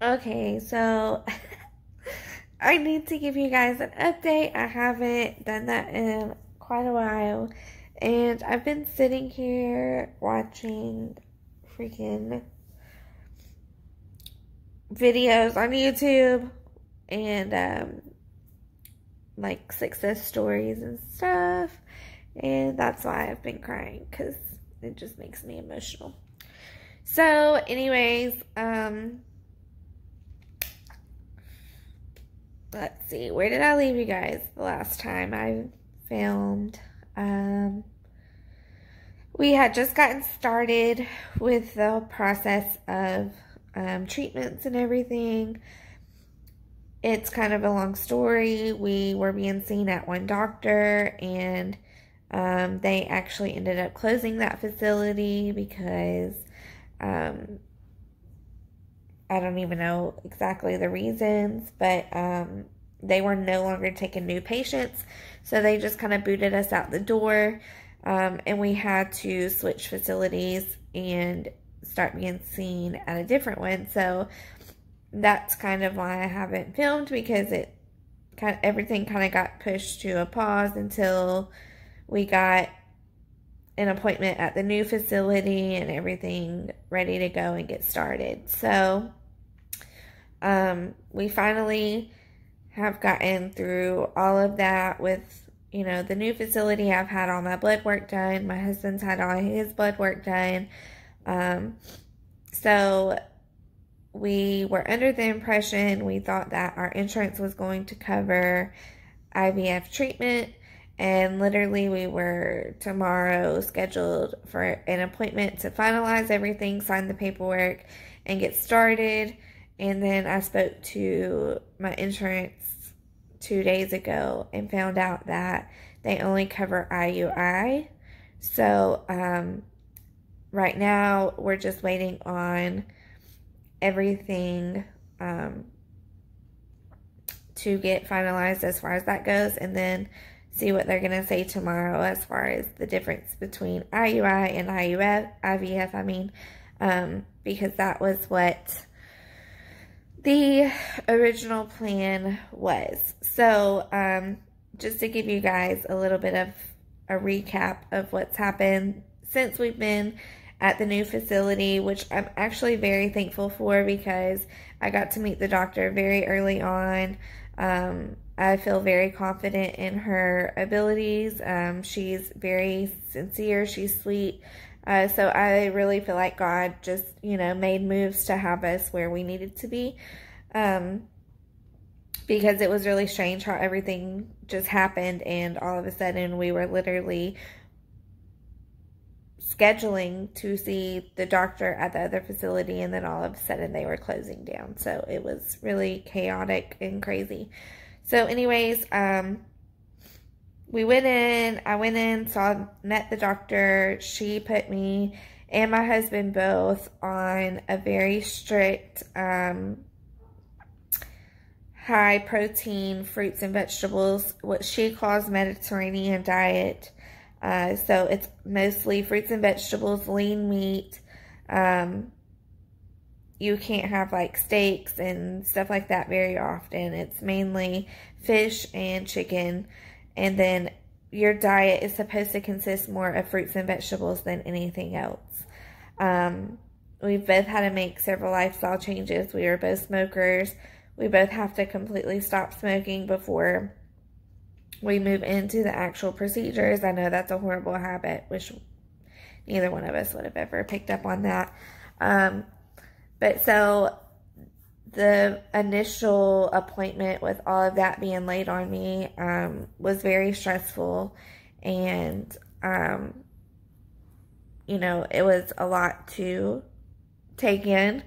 Okay, so I need to give you guys an update. I haven't done that in quite a while. And I've been sitting here watching freaking videos on YouTube and like success stories and stuff. And that's why I've been crying, because it just makes me emotional. So anyways, let's see, where did I leave you guys the last time I filmed? We had just gotten started with the process of treatments and everything. It's kind of a long story. We were being seen at one doctor, and they actually ended up closing that facility because I don't even know exactly the reasons, but they were no longer taking new patients. So they just kind of booted us out the door, and we had to switch facilities and start being seen at a different one. So that's kind of why I haven't filmed, because everything kind of got pushed to a pause until we got an appointment at the new facility and everything ready to go and get started. So we finally have gotten through all of that with, you know, the new facility. I've had all my blood work done. My husband's had all his blood work done. So we were under the impression, we thought that our insurance was going to cover IVF treatment. And literally we were tomorrow scheduled for an appointment to finalize everything, sign the paperwork, and get started. And then I spoke to my insurance 2 days ago and found out that they only cover IUI. So right now we're just waiting on everything to get finalized as far as that goes, and then see what they're going to say tomorrow as far as the difference between IUI and IVF, because that was what the original plan was. So, just to give you guys a little bit of a recap of what's happened since we've been at the new facility, which I'm actually very thankful for, because I got to meet the doctor very early on. I feel very confident in her abilities. She's very sincere. She's sweet. So I really feel like God just, you know, made moves to have us where we needed to be. Because it was really strange how everything just happened, and all of a sudden we were literally scheduling to see the doctor at the other facility, and then all of a sudden they were closing down. So it was really chaotic and crazy. So anyways, we went in, I went in, met the doctor. She put me and my husband both on a very strict, high protein fruits and vegetables, what she calls Mediterranean diet. So it's mostly fruits and vegetables, lean meat. You can't have like steaks and stuff like that very often. It's mainly fish and chicken. And then your diet is supposed to consist more of fruits and vegetables than anything else. We've both had to make several lifestyle changes. We are both smokers. We both have to completely stop smoking before we move into the actual procedures. I know that's a horrible habit. Wish neither one of us would have ever picked up on that. But so the initial appointment, with all of that being laid on me, was very stressful. And, you know, it was a lot to take in.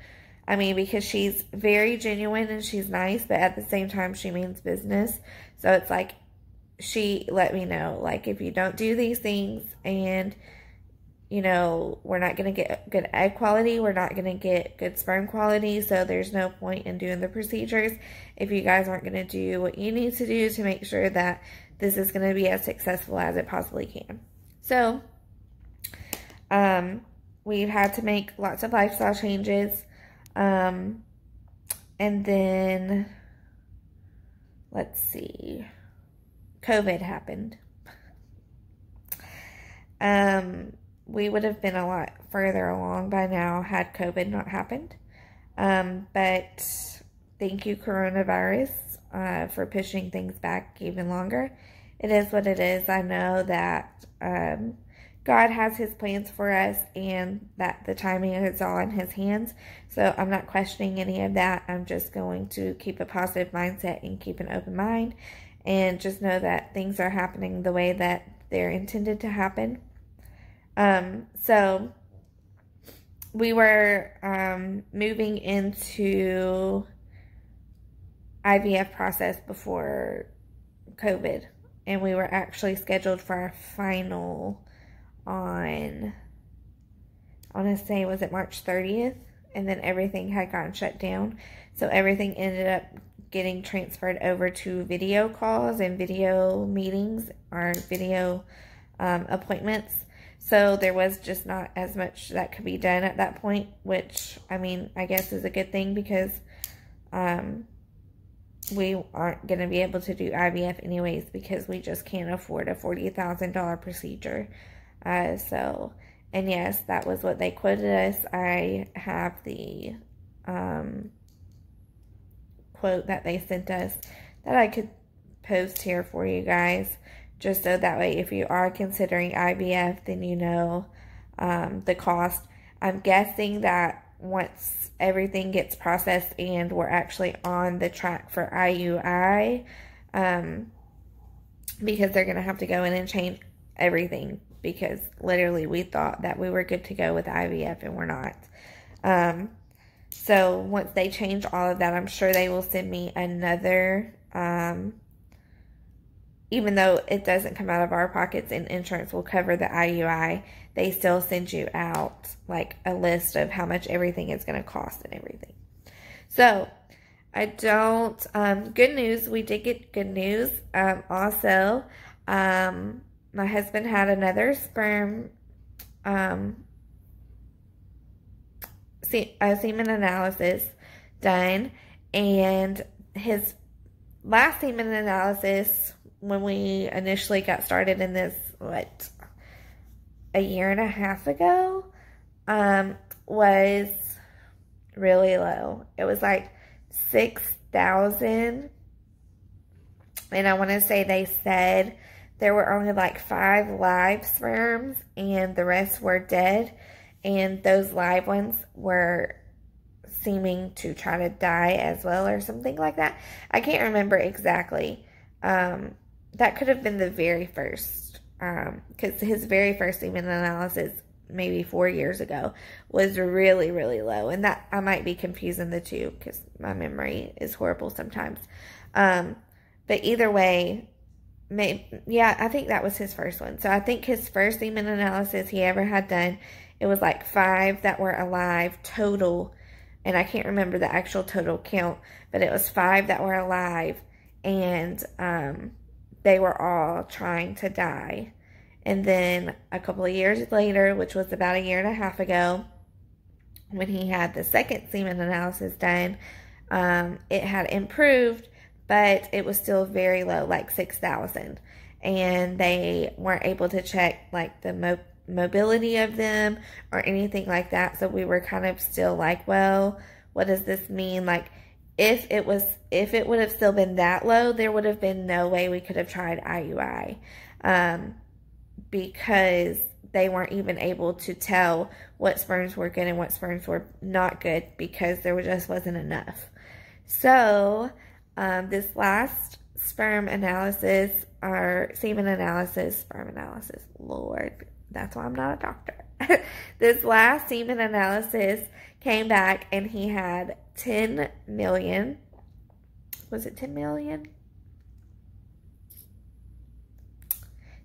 I mean, because she's very genuine and she's nice, but at the same time, she means business. So it's like, she let me know, like, if you don't do these things, and, you know, we're not going to get good egg quality, we're not going to get good sperm quality, so there's no point in doing the procedures if you guys aren't going to do what you need to do to make sure that this is going to be as successful as it possibly can. So, we've had to make lots of lifestyle changes. And then, let's see, COVID happened. We would have been a lot further along by now had COVID not happened. But thank you, coronavirus, for pushing things back even longer. It is what it is. I know that God has his plans for us and that the timing is all in his hands. So I'm not questioning any of that. I'm just going to keep a positive mindset and keep an open mind and just know that things are happening the way that they're intended to happen. So we were moving into IVF process before COVID, and we were actually scheduled for our final on, I want to say, was it March 30th? And then everything had gotten shut down. So everything ended up getting transferred over to video calls and video meetings or video appointments. So there was just not as much that could be done at that point, which, I mean, I guess is a good thing because we aren't going to be able to do IVF anyways because we just can't afford a $40,000 procedure. And yes, that was what they quoted us. I have the quote that they sent us that I could post here for you guys, just so that way if you are considering IVF, then you know the cost. I'm guessing that once everything gets processed and we're actually on the track for IUI, because they're going to have to go in and change everything, because literally we thought that we were good to go with IVF and we're not. So once they change all of that, I'm sure they will send me another, even though it doesn't come out of our pockets and insurance will cover the IUI, they still send you out like a list of how much everything is going to cost and everything. So I don't, good news, we did get good news. Also, my husband had another sperm, semen analysis done, and his last semen analysis, when we initially got started in this, what, a year and a half ago, was really low. It was like 6,000, and I want to say they said there were only like 5 live sperms and the rest were dead, and those live ones were seeming to try to die as well or something like that. I can't remember exactly. That could have been the very first, because his very first semen analysis, maybe 4 years ago, was really, really low. And that, I might be confusing the two because my memory is horrible sometimes. But either way, yeah, I think that was his first one. So I think his first semen analysis he ever had done, it was like 5 that were alive total. And I can't remember the actual total count, but it was 5 that were alive. And they were all trying to die. And then a couple of years later, which was about a year and a half ago, when he had the second semen analysis done, it had improved, but it was still very low, like 6,000. And they weren't able to check like the mobility of them or anything like that. So we were kind of still like, well, what does this mean? Like, if it would have still been that low, there would have been no way we could have tried IUI, because they weren't even able to tell what sperms were good and what sperms were not good, because there just wasn't enough. So this last sperm analysis, or semen analysis, sperm analysis, Lord, that's why I'm not a doctor. This last semen analysis came back and he had 10 million. Was it 10 million?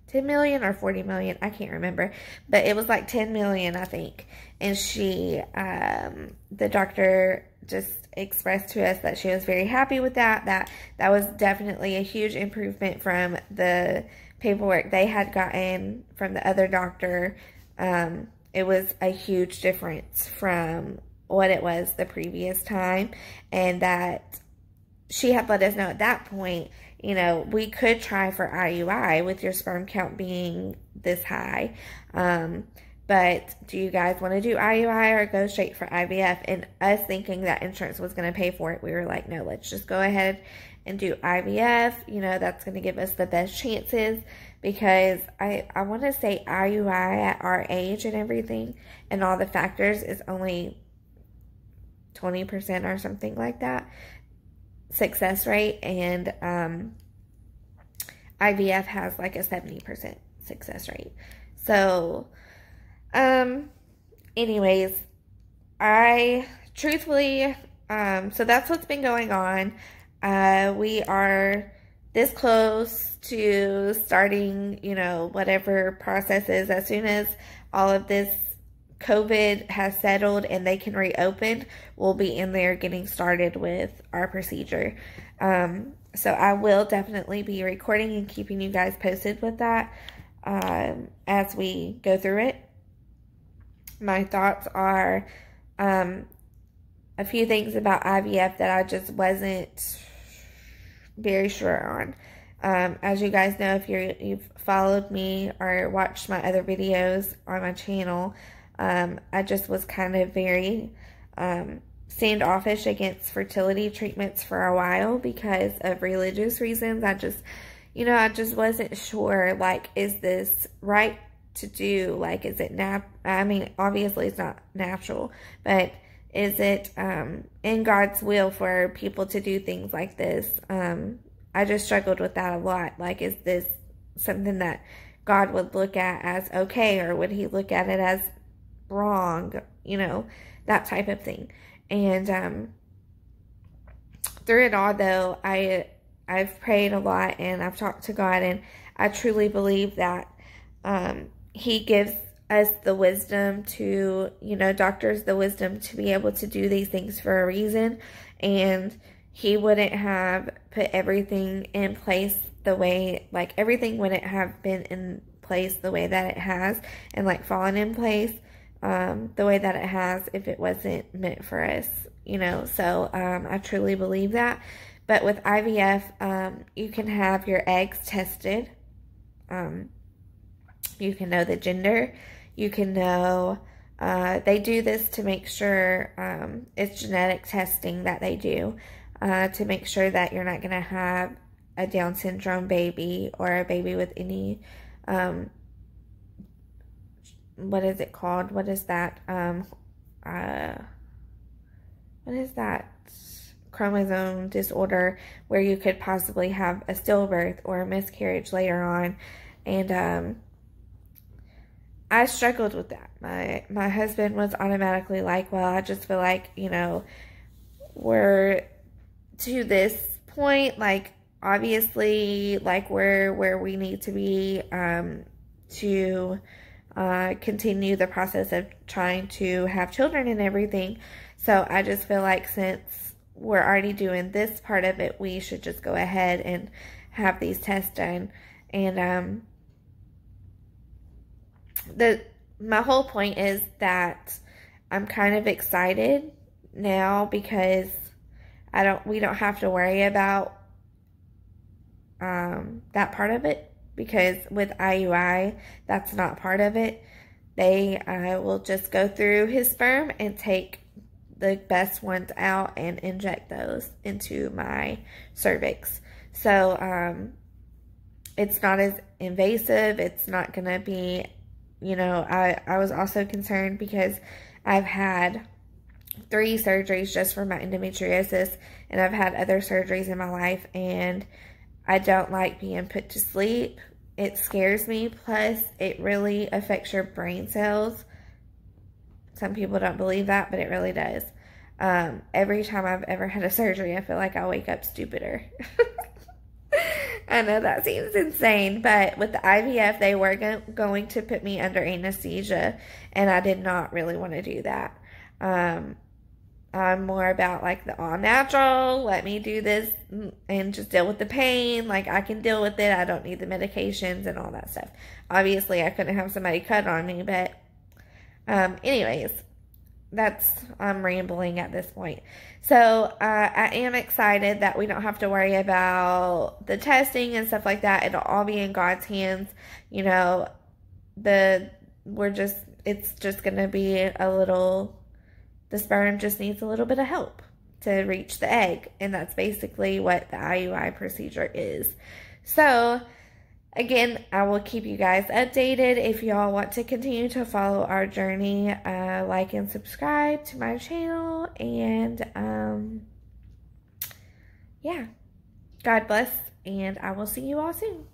10 million or 40 million, I can't remember, but it was like 10 million, I think. And she, the doctor just expressed to us that she was very happy with that, that was definitely a huge improvement from the paperwork they had gotten from the other doctor. It was a huge difference from what it was the previous time, and that she had let us know at that point, you know, we could try for IUI with your sperm count being this high. But do you guys want to do IUI or go straight for IVF? And us thinking that insurance was going to pay for it, we were like, no, let's just go ahead and do IVF. You know, that's going to give us the best chances, because I want to say IUI at our age and everything and all the factors is only 20% or something like that success rate, and IVF has like a 70% success rate. So anyways, I truthfully, so that's what's been going on. We are this close to starting, you know, whatever process is. As soon as all of this COVID has settled and they can reopen, we'll be in there getting started with our procedure. So I will definitely be recording and keeping you guys posted with that as we go through it. My thoughts are a few things about IVF that I just wasn't very sure on. As you guys know, if you've followed me or watched my other videos on my channel, I just was kind of very standoffish against fertility treatments for a while because of religious reasons. I just wasn't sure, like, is this right to do? Like, is it I mean, obviously it's not natural, but is it in God's will for people to do things like this? I just struggled with that a lot. Like, is this something that God would look at as okay, or would he look at it as wrong? You know, that type of thing. And through it all, though, I've prayed a lot and I've talked to God, and I truly believe that he gives us the wisdom to, you know, doctors the wisdom to be able to do these things for a reason, and he wouldn't have put everything in place the way, like, everything wouldn't have been in place the way that it has, and like fallen in place the way that it has if it wasn't meant for us, you know. So I truly believe that. But with IVF, you can have your eggs tested. You can know the gender. You can know, they do this to make sure, it's genetic testing that they do, to make sure that you're not going to have a Down syndrome baby or a baby with any, what is it called? What is that? What is that chromosome disorder where you could possibly have a stillbirth or a miscarriage later on. And I struggled with that. My husband was automatically like, well, I just feel like, you know, we're to this point, like, obviously, like, we're where we need to be to continue the process of trying to have children and everything. So I just feel like since we're already doing this part of it, we should just go ahead and have these tests done. And my whole point is that I'm kind of excited now because we don't have to worry about that part of it, because with IUI, that's not part of it. They will just go through his sperm and take the best ones out and inject those into my cervix. So it's not as invasive. It's not going to be, you know, I was also concerned because I've had 3 surgeries just for my endometriosis, and I've had other surgeries in my life, and I don't like being put to sleep. It scares me. Plus, it really affects your brain cells. Some people don't believe that, but it really does. Every time I've ever had a surgery, I feel like I wake up stupider. I know that seems insane, but with the IVF, they were going to put me under anesthesia, and I did not really want to do that. I'm more about, like, the all natural, let me do this and just deal with the pain. Like, I can deal with it. I don't need the medications and all that stuff. Obviously, I couldn't have somebody cut on me, but anyways, I'm rambling at this point. So I am excited that we don't have to worry about the testing and stuff like that. It'll all be in God's hands. You know, it's just going to be the sperm just needs a little bit of help to reach the egg. And that's basically what the IUI procedure is. So again, I will keep you guys updated. If y'all want to continue to follow our journey, like and subscribe to my channel. And yeah, God bless, and I will see you all soon.